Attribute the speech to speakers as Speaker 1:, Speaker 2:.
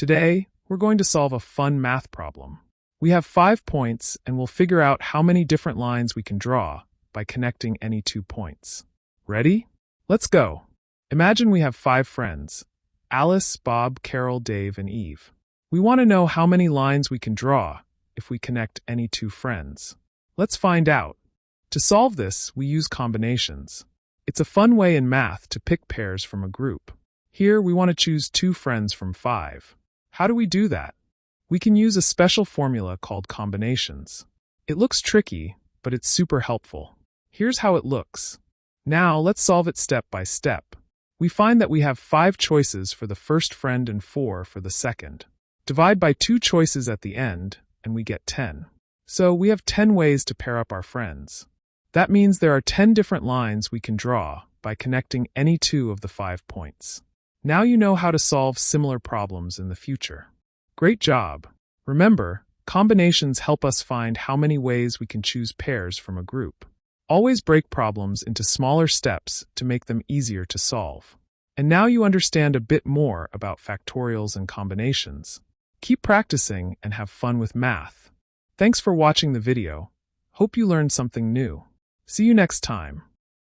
Speaker 1: Today, we're going to solve a fun math problem. We have 5 points, and we'll figure out how many different lines we can draw by connecting any 2 points. Ready? Let's go. Imagine we have 5 friends: Alice, Bob, Carol, Dave, and Eve. We want to know how many lines we can draw if we connect any 2 friends. Let's find out. To solve this, we use combinations. It's a fun way in math to pick pairs from a group. Here, we want to choose 2 friends from 5. How do we do that? We can use a special formula called combinations. It looks tricky, but it's super helpful. Here's how it looks. Now, let's solve it step by step. We find that we have 5 choices for the first friend and 4 for the second. Divide by 2 choices at the end, and we get 10. So we have 10 ways to pair up our friends. That means there are 10 different lines we can draw by connecting any 2 of the 5 points. Now you know how to solve similar problems in the future. Great job! Remember, combinations help us find how many ways we can choose pairs from a group. Always break problems into smaller steps to make them easier to solve. And now you understand a bit more about factorials and combinations. Keep practicing and have fun with math. Thanks for watching the video. Hope you learned something new. See you next time.